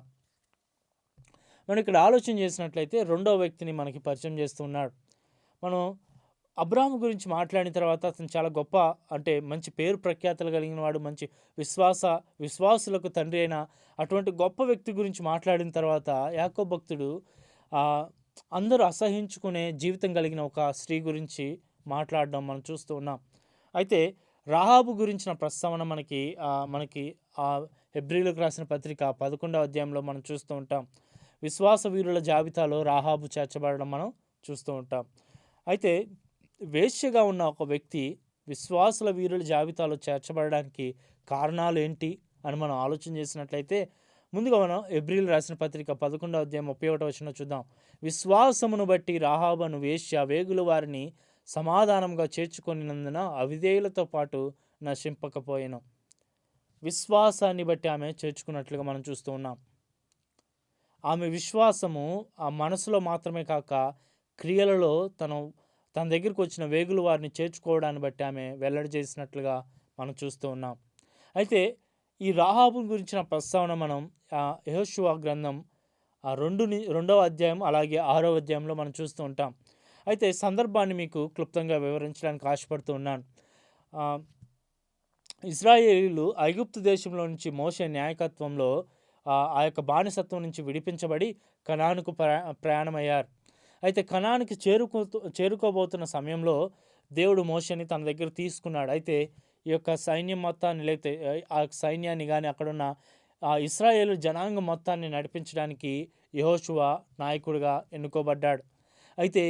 మనం ఇక్కడ ఆలోచన చేసినట్లయితే 2వ వ్యక్తిని మనకి పరిచయం చేస్తున్నాడు. మనం అబ్రాహాము గురించి మాట్లాడిన తర్వాత అతను చాలా గొప్ప, అంటే మంచి పేరు ప్రఖ్యాతలు కలిగిన వాడు, మంచి విశ్వాసులకు తండ్రి అయిన అటువంటి గొప్ప వ్యక్తి గురించి మాట్లాడిన తర్వాత యాకోబు భక్తుడు అందరూ అసహించుకునే జీవితం కలిగిన ఒక స్త్రీ గురించి మాట్లాడడం మనం చూస్తూ ఉన్నాం. అయితే రాహాబు గురించిన ప్రస్తావన మనకి హెబ్రీలకు రాసిన పత్రిక 11వ అధ్యాయంలో మనం చూస్తూ ఉంటాం. విశ్వాస వీరుల జాబితాలో రాహాబు చేర్చబడడం మనం చూస్తూ ఉంటాం. అయితే వేశ్యగా ఉన్న ఒక వ్యక్తి విశ్వాసుల వీరుల జాబితాలో చేర్చబడడానికి కారణాలు ఏంటి అని మనం ఆలోచన చేసినట్లయితే ముందుగా మనం హెబ్రీలు రాసిన పత్రిక 11వ అధ్యాయం 31వ వచనం చూద్దాం. విశ్వాసమును బట్టి రాహాబు అను వేశ్య వేగుల వారిని సమాధానంగా చేర్చుకొనినందున అవిధేయులతో పాటు నశింపకపోయాను. విశ్వాసాన్ని బట్టి ఆమె చేర్చుకున్నట్లుగా మనం చూస్తూ ఉన్నాం. ఆమె విశ్వాసము ఆ మనసులో మాత్రమే కాక క్రియలలో తన దగ్గరికి వచ్చిన వేగుల వారిని చేర్చుకోవడాన్ని బట్టి ఆమె వెల్లడి చేసినట్లుగా మనం చూస్తూ ఉన్నాం. అయితే ఈ రాహాబు గురించిన ప్రస్తావన మనం యెహోషువ గ్రంథం 2వ అధ్యాయం అలాగే 6వ అధ్యాయంలో మనం చూస్తూ ఉంటాం. అయితే సందర్భాన్ని మీకు క్లుప్తంగా వివరించడానికి ఆశపడుతూ ఉన్నాను. ఇశ్రాయేలీయులు ఐగుప్తు దేశంలో నుంచి మోషే నాయకత్వంలో ఆ యొక్క బానిసత్వం నుంచి విడిపించబడి కనానుకు ప్రయాణమయ్యారు. అయితే కనానుకి చేరుకోబోతున్న సమయంలో దేవుడు మోషేని తన దగ్గర తీసుకున్నాడు. అయితే ఈ యొక్క సైన్యం మొత్తాన్ని లేకపోతే ఆ సైన్యాన్ని కానీ అక్కడున్న ఆ ఇశ్రాయేలు జనాంగం మొత్తాన్ని నడిపించడానికి యెహోషువ నాయకుడిగా ఎన్నుకోబడ్డాడు. అయితే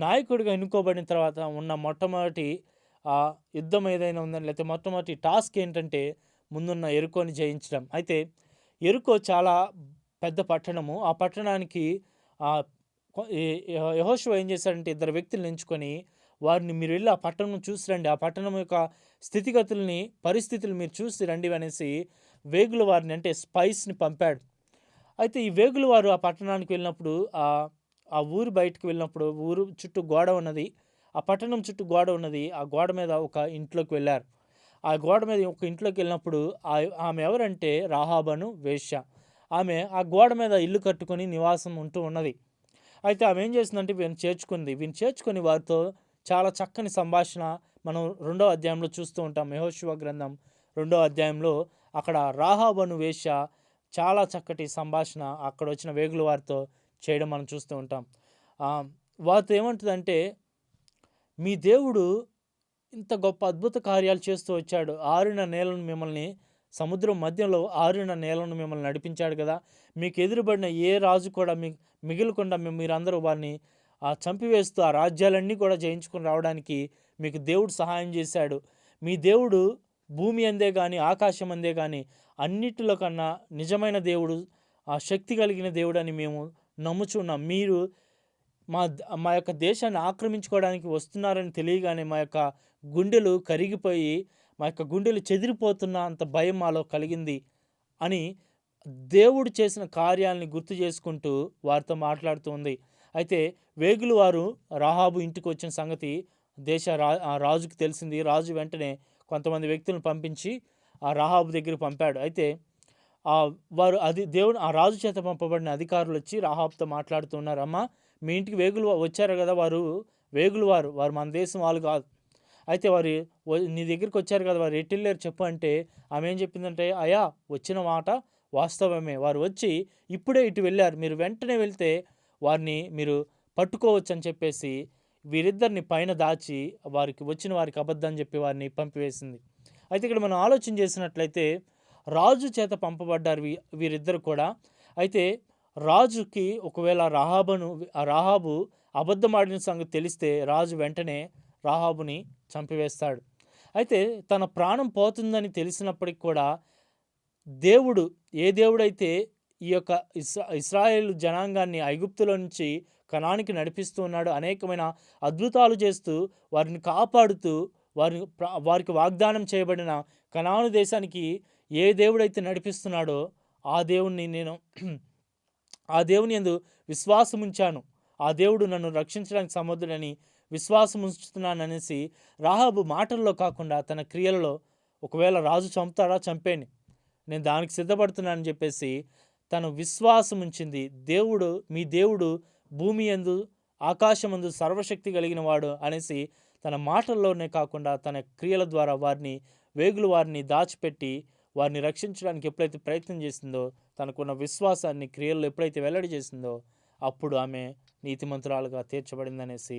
నాయకుడిగా ఎన్నుకోబడిన తర్వాత ఉన్న మొట్టమొదటి యుద్ధం ఏదైనా ఉందని, లేకపోతే మొట్టమొదటి టాస్క్ ఏంటంటే ముందున్న యెరికోని జయించడం. అయితే యెరికో చాలా పెద్ద పట్టణము. ఆ పట్టణానికి ఆహ్, యెహోషువ ఏం చేశాడంటే ఇద్దరు వ్యక్తులను ఎంచుకొని వారిని, మీరు వెళ్ళి ఆ పట్టణం చూసి రండి, ఆ పట్టణం యొక్క స్థితిగతుల్ని, పరిస్థితులు మీరు చూసి రండి అనేసి వేగుల వారిని, అంటే స్పైస్‌ని పంపాడు. అయితే ఈ వేగుల వారు ఆ పట్టణానికి వెళ్ళినప్పుడు, ఆ ఊరు బయటికి వెళ్ళినప్పుడు, ఊరు చుట్టూ గోడ ఉన్నది. ఆ పట్టణం చుట్టూ గోడ ఉన్నది. ఆ గోడ మీద ఒక ఇంట్లోకి వెళ్ళారు. ఆ గోడ మీద ఒక ఇంట్లోకి వెళ్ళినప్పుడు ఆమె ఎవరంటే రాహాబను వేశ్య. ఆమె ఆ గోడ మీద ఇల్లు కట్టుకొని నివాసం ఉంటూ ఉన్నది. అయితే ఆమె ఏం చేసిందంటే వీరిని చేర్చుకుంది. వీరిని చేర్చుకొని వారితో చాలా చక్కని సంభాషణ మనం 2వ అధ్యాయంలో చూస్తూ ఉంటాం. యెహోషువ గ్రంథం 2వ అధ్యాయంలో అక్కడ రాహాబు అను వేశ్య చాలా చక్కటి సంభాషణ అక్కడ వచ్చిన వేగుల వారితో చేయడం మనం చూస్తూ ఉంటాం. వారితో ఏమంటుందంటే, మీ దేవుడు ఇంత గొప్ప అద్భుత కార్యాలు చేస్తూ వచ్చాడు. ఆరిన నేలను మిమ్మల్ని, సముద్రం మధ్యలో ఆరిన నేలను మిమ్మల్ని నడిపించాడు కదా! మీకు ఎదురుబడిన ఏ రాజు కూడా మిగలకుండా మీరందరూ వారిని చంపివేస్తూ ఆ రాజ్యాలన్నీ కూడా జయించుకొని రావడానికి మీకు దేవుడు సహాయం చేశాడు. మీ దేవుడు భూమి అందే గాని, ఆకాశం అందే గాని అన్నిటిలో కన్నా నిజమైన దేవుడు, ఆ శక్తి కలిగిన దేవుడని మేము నమ్ముచున్నాం. మీరు మా యొక్క దేశాన్ని ఆక్రమించుకోవడానికి వస్తున్నారని తెలియగానే మా యొక్క గుండెలు కరిగిపోయి, మా యొక్క గుండెలు చెదిరిపోతున్న అంత భయం మాలో కలిగింది అని దేవుడు చేసిన కార్యాలని గుర్తు చేసుకుంటూ వారితో మాట్లాడుతూ ఉంది. అయితే వేగులు వారు రాహాబు ఇంటికి వచ్చిన సంగతి రాజుకి తెలిసింది. రాజు వెంటనే కొంతమంది వ్యక్తులను పంపించి ఆ రాహాబు దగ్గరికి పంపాడు. అయితే వారు ఆ రాజు చేత పంపబడిన అధికారులు వచ్చి రాహాబుతో మాట్లాడుతూ ఉన్నారు. అమ్మా, మీ ఇంటికి వేగులు వచ్చారు కదా, వేగులు వారు మన దేశం వాళ్ళు కాదు. అయితే వారు నీ దగ్గరికి వచ్చారు కదా, వారు ఎట్టెళ్ళారు చెప్పు అంటే ఆమె ఏం చెప్పిందంటే, అయ్యా, వచ్చిన మాట వాస్తవమే, వారు వచ్చి ఇప్పుడే ఇటు వెళ్ళారు, మీరు వెంటనే వెళ్తే వారిని మీరు పట్టుకోవచ్చు అని చెప్పేసి వీరిద్దరిని పైన దాచి వచ్చిన వారికి అబద్ధం చెప్పి వారిని పంపివేసింది. అయితే ఇక్కడ మనం ఆలోచన చేసినట్లయితే రాజు చేత పంపబడ్డారు వీరిద్దరు కూడా. అయితే రాజుకి ఒకవేళ రాహాబు అబద్ధమాడిన సంగతి తెలిస్తే రాజు వెంటనే రాహాబుని చంపివేస్తాడు. అయితే తన ప్రాణం పోతుందని తెలిసినప్పటికి కూడా ఏ దేవుడైతే ఈ యొక్క ఇశ్రాయేలు జనాంగాన్ని ఐగుప్తులో నుంచి కనానికి నడిపిస్తూ ఉన్నాడు, అనేకమైన అద్భుతాలు చేస్తూ వారిని కాపాడుతూ వారికి వాగ్దానం చేయబడిన కనాను దేశానికి ఏ దేవుడైతే నడిపిస్తున్నాడో ఆ దేవుని యందు విశ్వాసం ఉంచాను, ఆ దేవుడు నన్ను రక్షించడానికి సమర్థుడని విశ్వాసం ఉంచుతున్నాననేసి రాహాబు మాటల్లో కాకుండా తన క్రియలలో, ఒకవేళ రాజు చంపుతాడా చంపేని, నేను దానికి సిద్ధపడుతున్నానని చెప్పేసి తను విశ్వాసం ఉంచింది. మీ దేవుడు భూమి యందు ఆకాశమందు సర్వశక్తి కలిగిన వాడు అనేసి తన మాటల్లోనే కాకుండా తన క్రియల ద్వారా వేగులు వారిని దాచిపెట్టి వారిని రక్షించడానికి ఎప్పుడైతే ప్రయత్నం చేసిందో, తనకున్న విశ్వాసాన్ని క్రియల్లో ఎప్పుడైతే వెల్లడి చేసిందో, అప్పుడు ఆమె నీతిమంతురాలుగా తీర్చబడిందనేసి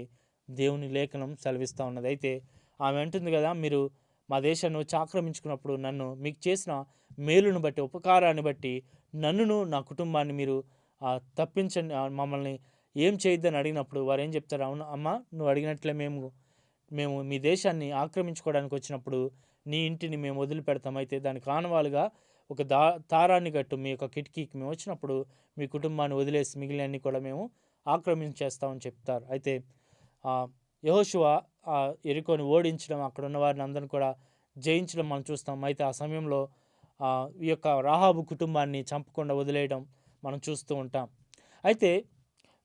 దేవుని లేఖనం సెలవిస్తూ ఉన్నది. అయితే ఆమె అంటుంది కదా, మీరు మా దేశాన్ని వచ్చి ఆక్రమించుకున్నప్పుడు మీకు చేసిన మేలును బట్టి, ఉపకారాన్ని బట్టి నన్నును నా కుటుంబాన్ని మీరు తప్పించండి, మమ్మల్ని ఏం చేయొద్దని అడిగినప్పుడు వారు ఏం చెప్తారు, అవును అమ్మ, నువ్వు అడిగినట్లే మేము మీ దేశాన్ని ఆక్రమించుకోవడానికి వచ్చినప్పుడు నీ ఇంటిని మేము వదిలిపెడతాం. అయితే దానికి ఆనవాలుగా ఒక తారాన్ని కట్టు, మీ యొక్క కిటికీకి మేము వచ్చినప్పుడు మీ కుటుంబాన్ని వదిలేసి మిగిలినన్ని కూడా మేము ఆక్రమించేస్తామని చెప్తారు. అయితే యెహోషువ యెరికోని ఓడించడం, అక్కడ ఉన్న వారిని అందరిని కూడా జయించడం మనం చూస్తాం. అయితే ఆ సమయంలో ఈ యొక్క రాహాబు కుటుంబాన్ని చంపకుండా వదిలేయడం మనం చూస్తూ ఉంటాం. అయితే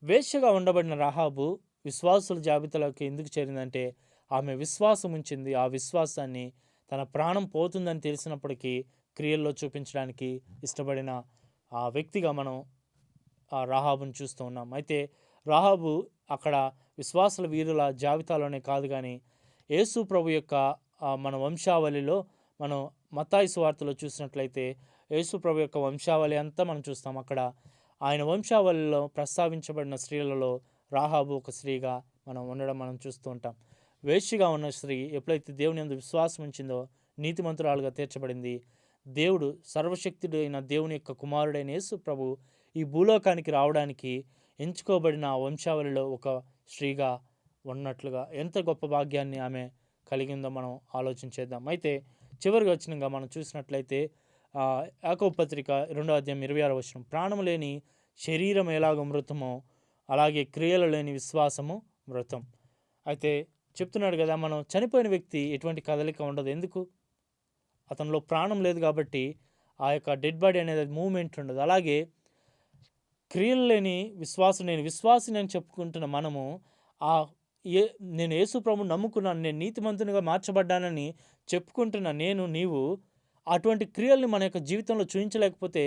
వేశ్యగా ఉండబడిన రాహాబు విశ్వాసుల జాబితాలోకి ఎందుకు చేరిందంటే ఆమె విశ్వాసం ఉంచింది. ఆ విశ్వాసాన్ని తన ప్రాణం పోతుందని తెలిసినప్పటికీ క్రియల్లో చూపించడానికి ఇష్టపడిన ఆ వ్యక్తిగా మనం రాహాబుని చూస్తూ ఉన్నాం. అయితే రాహాబు అక్కడ విశ్వాసుల వీరుల జాబితాలోనే కాదు కానీ యేసు ప్రభు యొక్క మన వంశావళిలో మనం మత్తాయి సువార్తలో చూసినట్లయితే యేసు ప్రభు యొక్క వంశావళి అంతా మనం చూస్తాం. అక్కడ ఆయన వంశావళిలో ప్రస్తావించబడిన స్త్రీలలో రాహాబు ఒక స్త్రీగా మనం ఉండడం మనం చూస్తూ ఉంటాం. వేశ్యగా ఉన్న స్త్రీ ఎప్పుడైతే దేవుని యందు విశ్వాసం ఉంచిందో నీతిమంతురాలుగా తీర్చబడింది. దేవుడు సర్వశక్తుడైన దేవుని యొక్క కుమారుడైన యేసు ప్రభు ఈ భూలోకానికి రావడానికి ఎంచుకోబడిన ఆ వంశావళిలో ఒక స్త్రీగా ఉన్నట్లుగా ఎంత గొప్ప భాగ్యాన్ని ఆమె కలిగిందో మనం ఆలోచన చేద్దాం. అయితే చివరిగా వచ్చినగా మనం చూసినట్లయితే యాకోబు పత్రిక 2:26 ప్రాణము లేని శరీరం ఎలాగో మృతమో అలాగే క్రియలు లేని విశ్వాసము మృతం. అయితే చెప్తున్నాడు కదా, మనం చనిపోయిన వ్యక్తి ఎటువంటి కదలిక ఉండదు. ఎందుకు? అతనిలో ప్రాణం లేదు కాబట్టి ఆ యొక్క డెడ్ బాడీ అనేది మూమెంట్ ఉండదు. అలాగే క్రియలు లేని విశ్వాసం, నేను విశ్వాసిని అని చెప్పుకుంటున్న మనము ఆ నేను యేసు ప్రభువుని నమ్ముకున్నాను, నేను నీతిమంతునిగా మార్చబడ్డానని చెప్పుకుంటున్న నీవు అటువంటి క్రియల్ని మన యొక్క జీవితంలో చూపించలేకపోతే,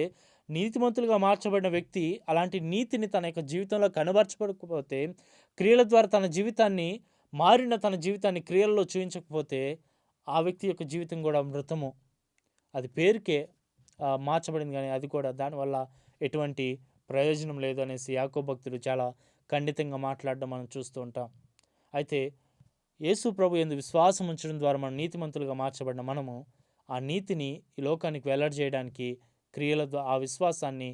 నీతిమంతులుగా మార్చబడిన వ్యక్తి అలాంటి నీతిని తన యొక్క జీవితంలో కనబరచబడకపోతే, క్రియల ద్వారా తన జీవితాన్ని క్రియల్లో చూపించకపోతే ఆ వ్యక్తి యొక్క జీవితం కూడా మృతము. అది పేరుకే మార్చబడింది, కానీ అది కూడా దానివల్ల ఎటువంటి ప్రయోజనం లేదు అనేసి యాకోబు భక్తుడు చాలా ఖండితంగా మాట్లాడడం మనం చూస్తూ ఉంటాం. అయితే యేసు ప్రభు యందు విశ్వాసం ఉంచడం ద్వారా మనం నీతిమంతులుగా మార్చబడిన మనము ఆ నీతిని ఈ లోకానికి వెల్లడి చేయడానికి ఆ విశ్వాసాన్ని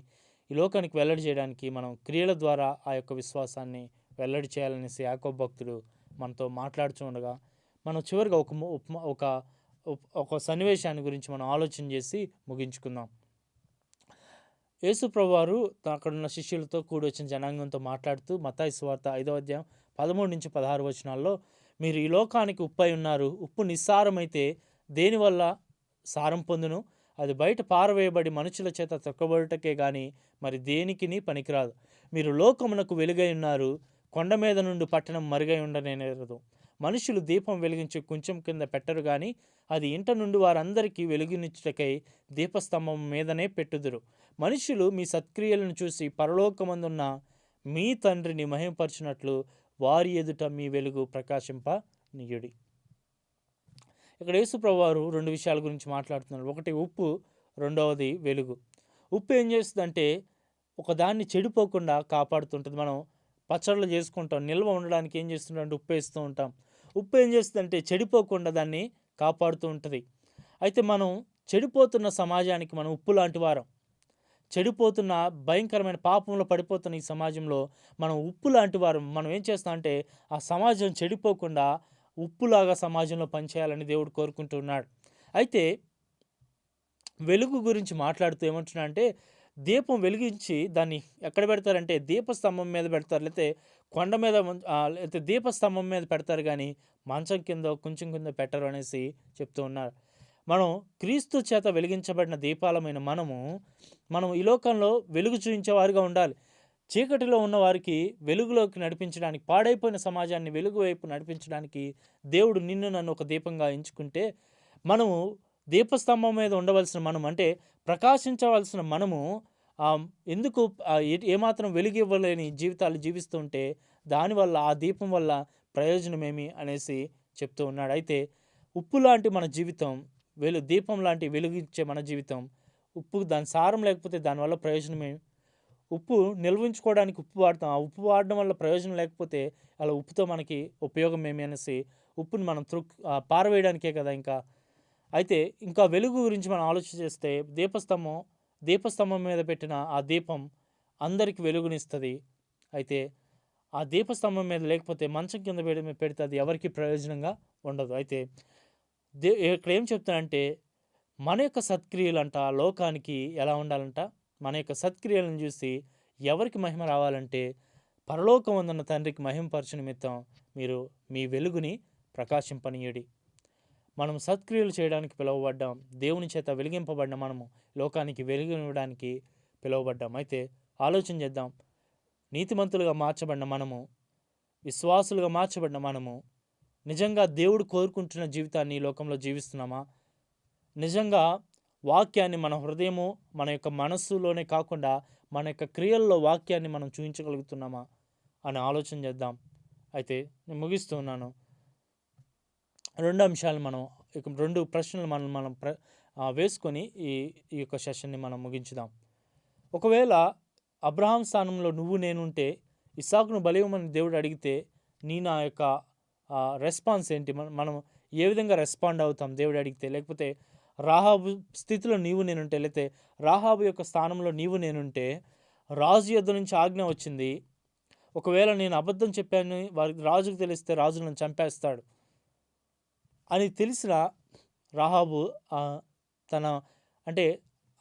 ఈ లోకానికి వెల్లడి చేయడానికి మనం క్రియల ద్వారా ఆ యొక్క విశ్వాసాన్ని వెల్లడి చేయాలనేసి యాకోబు భక్తుడు మనతో మాట్లాడుతూ ఉండగా, మనం చివరిగా ఒక సన్నివేశాన్ని గురించి మనం ఆలోచన చేసి ముగించుకుందాం. యేసు ప్రభు వారు అక్కడున్న శిష్యులతో కూడి వచ్చిన జనాంగంతో మాట్లాడుతూ మత్తయి సువార్త 5:13-16 మీరు ఈ లోకానికి ఉప్పై ఉన్నారు. ఉప్పు నిస్సారమైతే దేనివల్ల సారం పొందును? అది బయట పారవేయబడి మనుషుల చేత తొక్కబడుటకే గాని మరి దేనికిని పనికిరాదు. మీరు లోకమునకు వెలుగై ఉన్నారు. కొండ మీద నుండి పట్టణం మరుగై ఉండనేరదు. మనుషులు దీపం వెలిగించి కొంచెం కింద పెట్టరు గాని అది ఇంట నుండి వారందరికీ వెలుగునిచ్చుటకై దీపస్తంభం మీదనే పెట్టుదురు. మనుషులు మీ సత్క్రియలను చూసి పరలోకమందున్న మీ తండ్రిని మహిమపరచునట్లు వారి ఎదుట మీ వెలుగు ప్రకాశింపనీయుడి. ఇక్కడ యేసుప్రభు వారు 2 విషయాల గురించి మాట్లాడుతున్నారు. ఒకటి ఉప్పు, రెండవది వెలుగు. ఉప్పు ఏం చేస్తుందంటే ఒకదాన్ని చెడిపోకుండా కాపాడుతుంటుంది. మనం పచ్చళ్ళు చేసుకుంటాం, నిల్వ ఉండడానికి ఏం చేస్తుంటే ఉప్పు వేస్తూ ఉంటాం. ఉప్పు ఏం చేస్తుందంటే చెడిపోకుండా దాన్ని కాపాడుతూ ఉంటుంది. అయితే మనం చెడిపోతున్న సమాజానికి మనం ఉప్పు లాంటి వారం. చెడిపోతున్న భయంకరమైన పాపంలో పడిపోతున్న ఈ సమాజంలో మనం ఉప్పు లాంటి వారం. మనం ఏం చేస్తామంటే ఆ సమాజం చెడిపోకుండా ఉప్పులాగా సమాజంలో పనిచేయాలని దేవుడు కోరుకుంటున్నాడు. అయితే వెలుగు గురించి మాట్లాడుతూ ఏమంటున్నా అంటే, దీపం వెలిగించి దాన్ని ఎక్కడ పెడతారంటే దీపస్తంభం మీద పెడతారు, లేకపోతే కొండ మీద, లేకపోతే దీపస్తంభం మీద పెడతారు, కానీ మంచం కింద కొంచెం కింద పెట్టరు అనేసి చెప్తూ ఉన్నారు. మనం క్రీస్తు చేత వెలిగించబడిన దీపాలమైన మనం ఈ లోకంలో వెలుగు చూపించేవారుగా ఉండాలి. చీకటిలో ఉన్న వారికి వెలుగులోకి నడిపించడానికి, పాడైపోయిన సమాజాన్ని వెలుగు వైపు నడిపించడానికి దేవుడు నిన్ను నన్ను ఒక దీపంగా ఎంచుకుంటే, మనము దీపస్తంభం మీద ఉండవలసిన అంటే ప్రకాశించవలసిన ఎందుకు ఏమాత్రం వెలుగు ఇవ్వలేని జీవితాలు జీవిస్తుంటే దానివల్ల ఆ దీపం వల్ల ప్రయోజనమేమి అనేసి చెప్తూ ఉన్నాడు. అయితే ఉప్పు లాంటి మన జీవితం, దీపం లాంటి వెలుగిచ్చే మన జీవితం, ఉప్పు దాని సారం లేకపోతే దానివల్ల ప్రయోజనమేమి? ఉప్పు నిల్వించుకోవడానికి ఉప్పు వాడతాం. ఆ ఉప్పు వాడడం వల్ల ప్రయోజనం లేకపోతే అలా ఉప్పుతో మనకి ఉపయోగం ఏమి అనేసి ఉప్పుని మనం పారవేయడానికే కదా ఇంకా. అయితే ఇంకా వెలుగు గురించి మనం ఆలోచన చేస్తే దీపస్తంభం మీద పెట్టిన ఆ దీపం అందరికి వెలుగునిస్తుంది. అయితే ఆ దీపస్తంభం మీద లేకపోతే మంచం కింద పెడితే అది ఎవరికి ప్రయోజనంగా ఉండదు. అయితే ఇక్కడ ఏం చెప్తానంటే మన యొక్క సత్క్రియలంట లోకానికి ఎలా ఉండాలంట, మన యొక్క సత్క్రియలను చూసి ఎవరికి మహిమ రావాలంటే పరలోకమందున్న తండ్రికి మహిమపరచు నిమిత్తం మీరు మీ వెలుగుని ప్రకాశింపనీయుడి. మనం సత్క్రియలు చేయడానికి పిలువబడ్డాం. దేవుని చేత వెలిగింపబడిన మనము లోకానికి వెలుగునివ్వడానికి పిలువబడ్డాం. అయితే ఆలోచన చేద్దాం. నీతిమంతులుగా మార్చబడిన మనము, విశ్వాసులుగా మార్చబడిన మనము నిజంగా దేవుడు కోరుకుంటున్న జీవితాన్ని ఈ లోకంలో జీవిస్తున్నామా? నిజంగా వాక్యాన్ని మన హృదయము, మన యొక్క మనస్సులోనే కాకుండా మన యొక్క క్రియల్లో వాక్యాన్ని మనం చూపించగలుగుతున్నామా అని ఆలోచన చేద్దాం. అయితే నేను ముగిస్తున్నాను. 2 అంశాలు మనం 2 ప్రశ్నలు మనం వేసుకొని ఈ యొక్క సెషన్ని మనం ముగించుదాం. ఒకవేళ అబ్రహాం స్థానంలో నేనుంటే ఇస్సాకును బలి ఇవ్వమని దేవుడు అడిగితే నా యొక్క రెస్పాన్స్ ఏంటి? మనం ఏ విధంగా రెస్పాండ్ అవుతాం దేవుడు అడిగితే? లేకపోతే రాహాబు స్థితిలో నీవు నేనుంటే, లేతే రాహాబు యొక్క స్థానంలో నీవు నేనుంటే, రాజు యొద్ద నుంచి ఆజ్ఞ వచ్చింది. ఒకవేళ నేను అబద్ధం చెప్పాను వారికి రాజుకు తెలిస్తే రాజు నన్ను చంపేస్తాడు అని తెలిసిన రాహాబు తన అంటే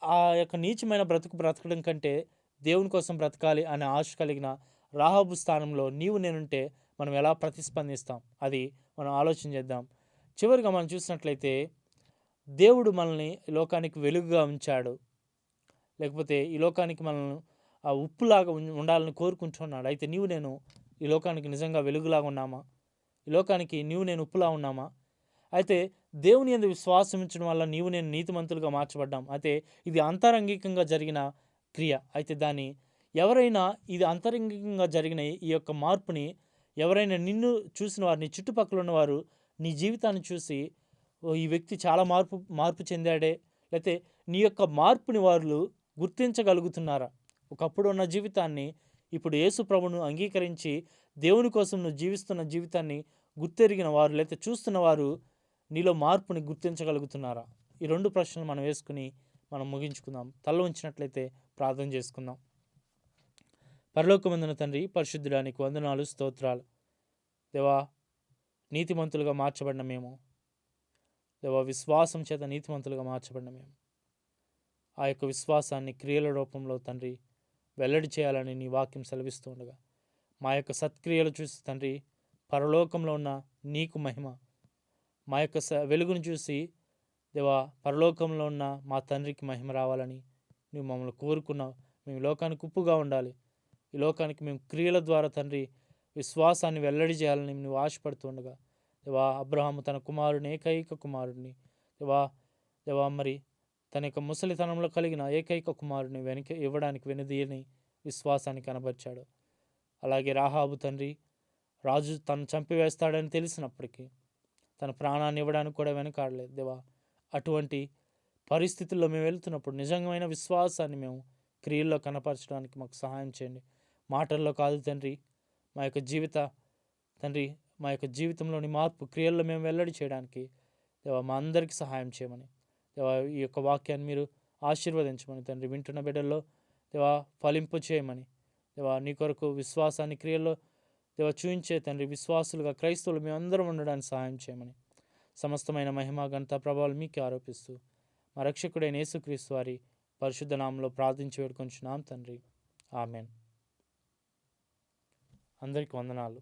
ఆ యొక్క నీచమైన బ్రతకడం కంటే దేవుని కోసం బ్రతకాలి అనే ఆశ కలిగిన రాహాబు స్థానంలో నీవు నేనుంటే మనం ఎలా ప్రతిస్పందిస్తాం, అది మనం ఆలోచన చేద్దాం. చివరిగా మనం చూసినట్లయితే దేవుడు మనల్ని ఈ లోకానికి వెలుగుగా ఉంచాడు, లేకపోతే ఈ లోకానికి మనల్ని ఆ ఉప్పులాగా ఉండాలని కోరుకుంటున్నాడు. అయితే నీవు నేను ఈ లోకానికి నిజంగా వెలుగులాగా ఉన్నామా? ఈ లోకానికి నీవు నేను ఉప్పులా ఉన్నామా? అయితే దేవుని యందు విశ్వాసం ఉంచడం వల్ల నీవు నేను నీతిమంతులుగా మార్చబడ్డాం. అయితే ఇది అంతరంగికంగా జరిగిన క్రియ. అయితే దాన్ని ఎవరైనా ఇది అంతరంగికంగా జరిగిన ఈ యొక్క మార్పుని ఎవరైనా నిన్ను చూసిన వారు, నీ చుట్టుపక్కల ఉన్నవారు నీ జీవితాన్ని చూసి ఓ ఈ వ్యక్తి చాలా మార్పు చెందాడే, లేకపోతే నీ యొక్క మార్పుని వారు గుర్తించగలుగుతున్నారా? ఒకప్పుడు ఉన్న జీవితాన్ని ఇప్పుడు యేసు ప్రభును అంగీకరించి దేవుని కోసం నువ్వు జీవిస్తున్న జీవితాన్ని గుర్తెరిగిన వారు, లేకపోతే చూస్తున్న వారు నీలో మార్పుని గుర్తించగలుగుతున్నారా? ఈ 2 ప్రశ్నలు మనం వేసుకుని మనం ముగించుకుందాం. తల ఉంచినట్లయితే ప్రార్థన చేసుకుందాం. పరలోకమందున తండ్రి, పరిశుద్ధుడా నీకు వందనాలు, స్తోత్రాలు. దేవా, నీతిమంతులుగా మార్చబడిన మేము, దేవా విశ్వాసం చేత నీతిమంతులుగా మార్చబడిన మేము ఆ యొక్క విశ్వాసాన్ని క్రియల రూపంలో తండ్రి వెల్లడి చేయాలని నీ వాక్యం సెలవిస్తూ ఉండగా మా యొక్క సత్క్రియలు చూసి తండ్రి పరలోకంలో ఉన్న నీకు మహిమ, మా యొక్క వెలుగును చూసి దేవా పరలోకంలో ఉన్న మా తండ్రికి మహిమ రావాలని నువ్వు మమ్మల్ని కోరుకున్నావు. మేము లోకానికి ఉప్పుగా ఉండాలి. ఈ లోకానికి మేము క్రియల ద్వారా తండ్రి విశ్వాసాన్ని వెల్లడి చేయాలని నువ్వు ఆశపడుతుండగా దేవా, అబ్రహాము తన కుమారుని ఏకైక కుమారుడిని దేవా మరి తన యొక్క ముసలితనంలో కలిగిన ఏకైక కుమారుడిని ఇవ్వడానికి వెనుదీయని విశ్వాసాన్ని కనబరిచాడు. అలాగే రాహాబు తండ్రి రాజు తను చంపివేస్తాడని తెలిసినప్పటికీ తన ప్రాణాన్ని ఇవ్వడానికి కూడా వెనకాడలేదు. దేవా, అటువంటి పరిస్థితుల్లో మేము వెళ్తున్నప్పుడు నిజమైన విశ్వాసాన్ని మేము క్రియల్లో కనపరచడానికి మాకు సహాయం చేయండి. మాటల్లో కాదు తండ్రి, మా యొక్క జీవితంలోని మార్పు క్రియల్లో మేము వెల్లడి చేయడానికి దేవా మా అందరికీ సహాయం చేయమని, దేవా ఈ యొక్క వాక్యాన్ని మీరు ఆశీర్వదించమని తండ్రి, వింటున్న బిడ్డల్లో దేవా ఫలింపు చేయమని, దేవా నీ కొరకు విశ్వాసాన్ని క్రియల్లో దేవా చూయించే తండ్రి విశ్వాసులుగా క్రైస్తవులు మేమందరం ఉండడానికి సహాయం చేయమని, సమస్తమైన మహిమ ఘనత ప్రభావాలు మీకే ఆరోపిస్తూ మా రక్షకుడైన యేసుక్రీస్తు వారి పరిశుద్ధ నామంలో ప్రార్థించి వేడుకొంచున్నాం తండ్రి. ఆమెన్. అందరికీ వందనాలు.